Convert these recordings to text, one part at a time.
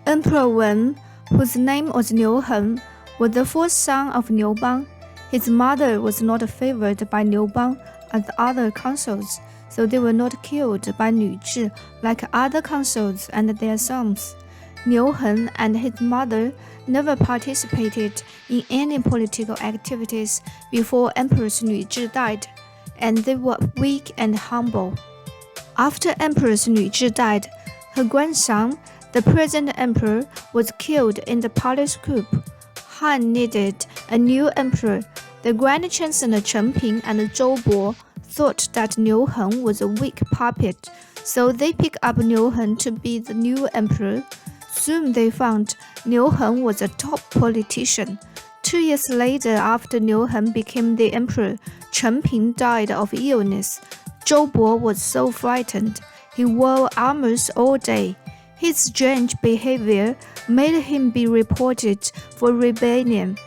Emperor Wen, whose name was Liu Heng, was the fourth son of Liu Bang. His mother was not favored by Liu Bang and other consuls, so they were not killed by Nü Zhi like other consuls and their sons. Liu Heng and his mother never participated in any political activities before Empress Nü Zhi died, and they were weak and humble. After Empress Nü Zhi died, her grandson, the present emperor, was killed in the palace coup. Han needed a new emperor. The Grand Chancellor Chen Ping and Zhou Bo thought that Liu Heng was a weak puppet, so they picked up Liu Heng to be the new emperor. Soon they found Liu Heng was a top politician. 2 years later, after Liu Heng became the emperor, Chen Ping died of illness. Zhou Bo was so frightened. He wore armors all day. His strange behavior made him be reported for rebellion.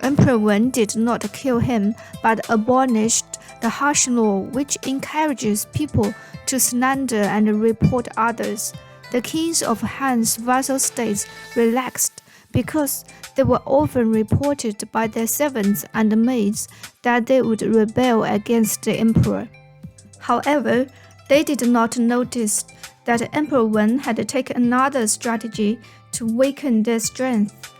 Emperor Wen did not kill him, but abolished the harsh law which encourages people to slander and report others. The kings of Han's vassal states relaxed because they were often reported by their servants and maids that they would rebel against the emperor. However, they did not notice that Emperor Wen had taken another strategy to weaken their strength.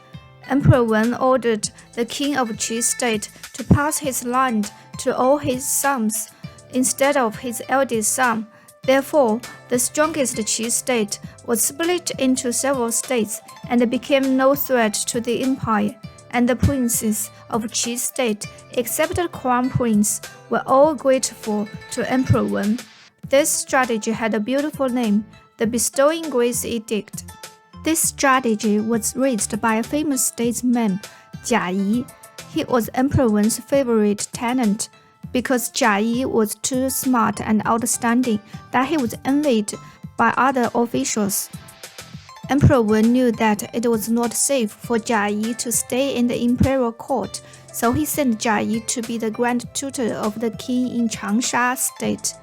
Emperor Wen ordered the king of Qi state to pass his land to all his sons instead of his eldest son. Therefore, the strongest Qi state was split into several states and became no threat to the empire, and the princes of Qi state, except the crown prince, were all grateful to Emperor Wen. This strategy had a beautiful name, the Bestowing Grace Edict. This strategy was raised by a famous statesman, Jia Yi. He was Emperor Wen's favorite tenant because Jia Yi was too smart and outstanding that he was envied by other officials. Emperor Wen knew that it was not safe for Jia Yi to stay in the imperial court, so he sent Jia Yi to be the grand tutor of the king in Changsha state.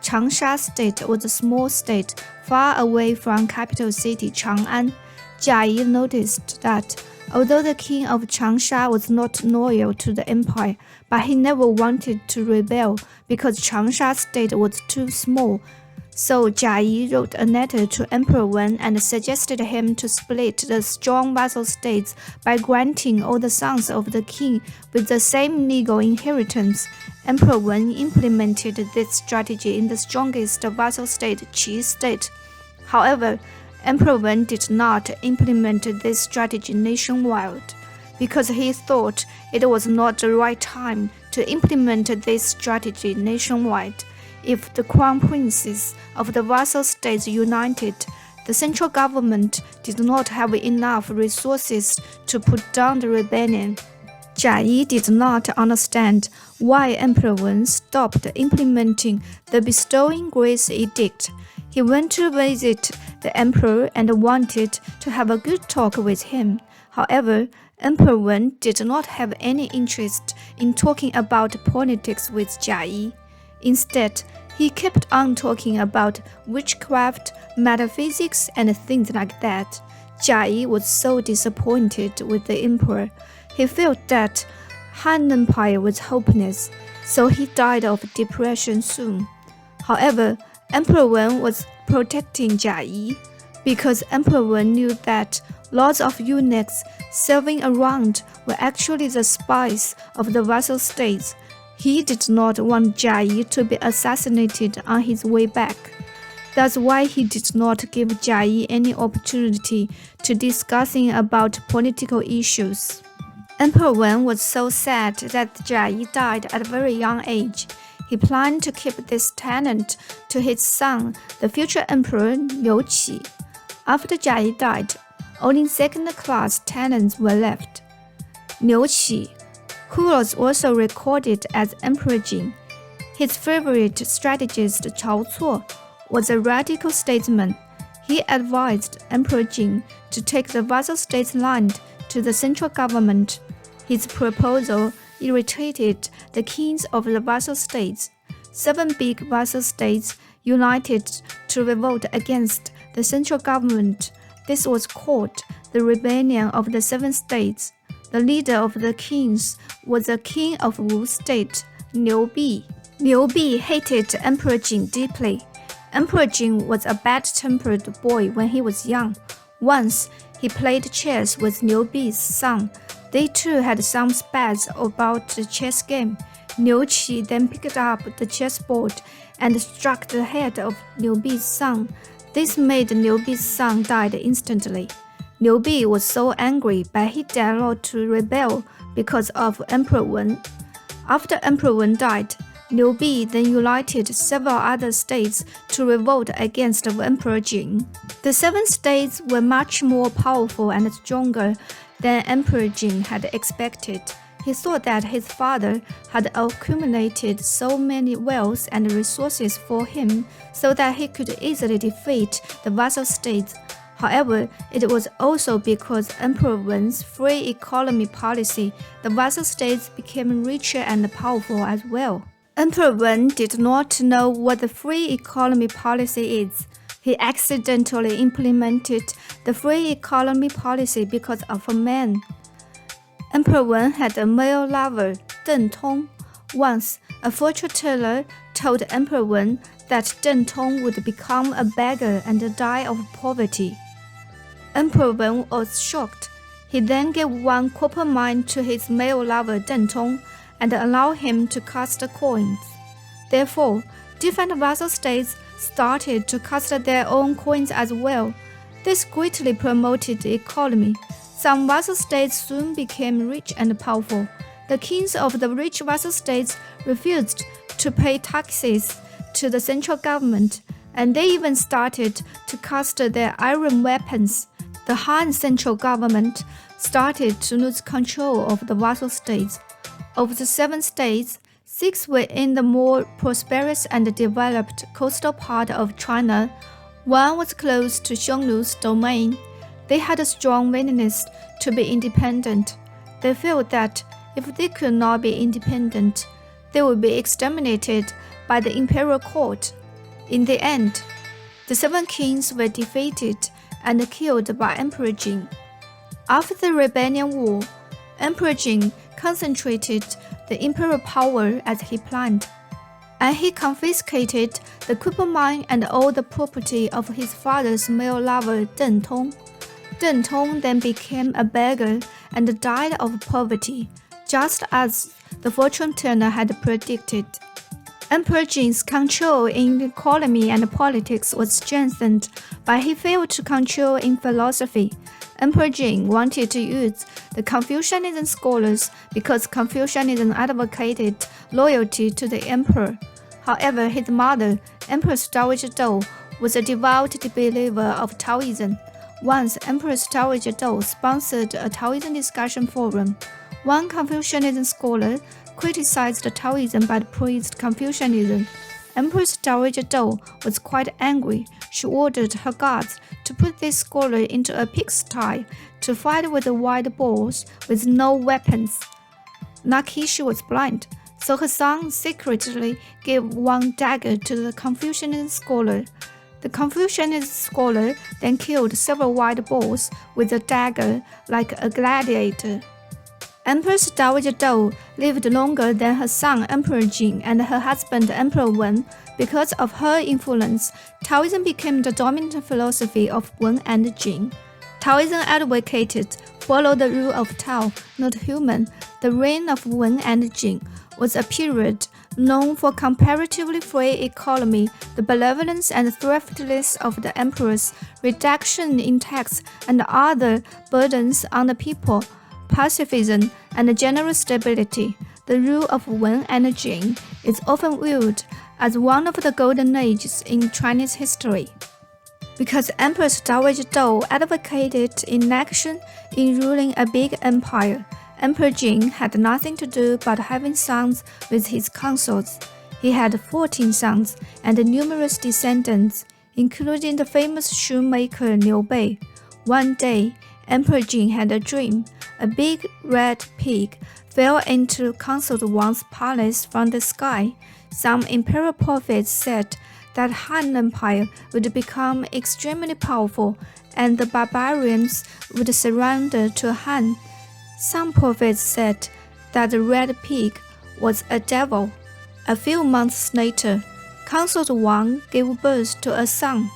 Changsha state was a small state far away from capital city Chang'an. Jia Yi noticed that although the king of Changsha was not loyal to the empire, but he never wanted to rebel because Changsha state was too small. So Jia Yi wrote a letter to Emperor Wen and suggested him to split the strong vassal states by granting all the sons of the king with the same legal inheritance. Emperor Wen implemented this strategy in the strongest vassal state, Qi state. However, Emperor Wen did not implement this strategy nationwide because he thought it was not the right time to implement this strategy nationwide. If the crown princes of the vassal states united, the central government did not have enough resources to put down the rebellion. Jia Yi did not understand why Emperor Wen stopped implementing the Bestowing Grace Edict. He went to visit the emperor and wanted to have a good talk with him. However, Emperor Wen did not have any interest in talking about politics with Jia Yi. Instead, he kept on talking about witchcraft, metaphysics, and things like that. Jia Yi was so disappointed with the emperor. He felt that Han Empire was hopeless, so he died of depression soon. However, Emperor Wen was protecting Jia Yi because Emperor Wen knew that lots of eunuchs serving around were actually the spies of the vassal states. He did not want Jia Yi to be assassinated on his way back. That's why he did not give Jia Yi any opportunity to discussing about political issues. Emperor Wen was so sad that Jia Yi died at a very young age. He planned to keep this tenant to his son, the future emperor Liu Qi. After Jia Yi died, only second-class tenants were left. Liu Qi, who was also recorded as Emperor Jin. His favorite strategist Cao Cuo was a radical statesman. He advised Emperor Jin to take the vassal states' land to the central government. His proposal irritated the kings of the vassal states. 7 big vassal states united to revolt against the central government. This was called the Rebellion of the Seven States. The leader of the kings was the king of Wu State, Liu Bi. Liu Bi hated Emperor Jin deeply. Emperor Jin was a bad-tempered boy when he was young. Once, he played chess with Liu Bi's son. They two had some spats about the chess game. Liu Qi then picked up the chessboard and struck the head of Liu Bi's son. This made Liu Bi's son die instantly. Liu Bi was so angry, but he dared not to rebel because of Emperor Wen. After Emperor Wen died, Liu Bi then united several other states to revolt against Emperor Jin. The seven states were much more powerful and stronger than Emperor Jin had expected. He thought that his father had accumulated so many wealth and resources for him so that he could easily defeat the vassal states. However, it was also because Emperor Wen's free economy policy, the vassal states became richer and powerful as well. Emperor Wen did not know what the free economy policy is. He accidentally implemented the free economy policy because of a man. Emperor Wen had a male lover, Deng Tong. Once, a fortune teller told Emperor Wen that Deng Tong would become a beggar and die of poverty. Emperor Wen was shocked. He then gave one copper mine to his male lover Deng Tong and allowed him to cast coins. Therefore, different vassal states started to cast their own coins as well. This greatly promoted the economy. Some vassal states soon became rich and powerful. The kings of the rich vassal states refused to pay taxes to the central government, and they even started to cast their iron weapons. The Han central government started to lose control of the vassal states. Of the seven states, 6 were in the more prosperous and developed coastal part of China. One was close to Xiongnu's domain. They had a strong willingness to be independent. They felt that if they could not be independent, they would be exterminated by the imperial court. In the end, the 7 kings were defeated and killed by Emperor Jin. After the rebellion war, Emperor Jin concentrated the imperial power as he planned, and he confiscated the copper mine and all the property of his father's male lover Deng Tong. Deng Tong then became a beggar and died of poverty, just as the fortune teller had predicted. Emperor Jin's control in economy and politics was strengthened, but he failed to control in philosophy. Emperor Jin wanted to use the Confucianism scholars because Confucianism advocated loyalty to the emperor. However, his mother, Empress Dowager Dou, was a devout believer of Taoism. Once, Empress Dowager Dou sponsored a Taoism discussion forum. One Confucianism scholar criticized Taoism but praised Confucianism. Empress Dowager Dou was quite angry. She ordered her guards to put this scholar into a pigsty to fight with the wild boars with no weapons. Lucky she was blind, so her son secretly gave one dagger to the Confucianism scholar. The Confucianist scholar then killed several wild boars with a dagger like a gladiator. Empress Dowager Dou lived longer than her son Emperor Jin and her husband Emperor Wen. Because of her influence, Taoism became the dominant philosophy of Wen&Jin. Taoism advocated follow the rule of Tao, not human. The reign of Wen&Jin was a period known for comparatively free economy, the benevolence and thriftiness of the emperors, reduction in tax and other burdens on the people, pacifism, and general stability. The rule of Wen&Jin is often viewed as one of the golden ages in Chinese history. Because Empress Dowager Dou advocated inaction in ruling a big empire, Emperor Jin had nothing to do but having sons with his consorts. He had 14 sons and numerous descendants, including the famous shoemaker Liu Bei. One day, Emperor Jin had a dream. A big red pig fell into Consort Wang's palace from the sky. Some imperial prophets said that Han Empire would become extremely powerful and the barbarians would surrender to Han. Some prophets said that the red pig was a devil. A few months later, Consort Wang gave birth to a son.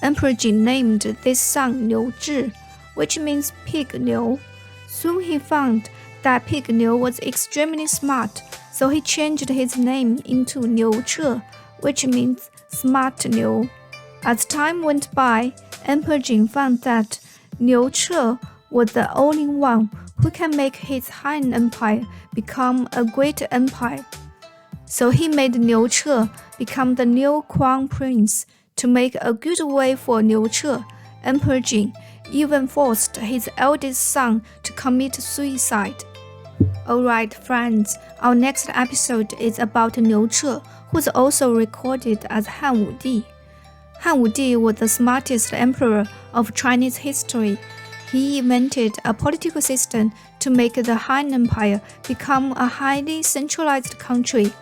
Emperor Jin named this son Liu Zhi, which means Pig Liu. Soon he found that Pig Liu was extremely smart, so he changed his name into Liu Che, which means Smart Liu. As time went by, Emperor Jin found that Liu Che was the only one who can make his Han Empire become a great empire. So he made Liu Che become the new crown prince. To make a good way for Liu Che, Emperor Jin even forced his eldest son to commit suicide. Alright friends, our next episode is about Liu Che, who's also recorded as Han Wudi. Han Wudi was the smartest emperor of Chinese history. He invented a political system to make the Han Empire become a highly centralized country.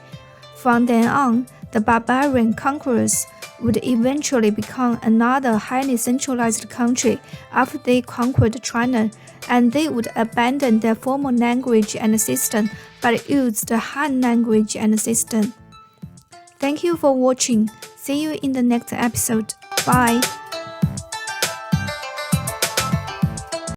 From then on, the barbarian conquerors would eventually become another highly centralized country after they conquered China, and they would abandon their former language and system but use the Han language and system. Thank you for watching. See you in the next episode. Bye.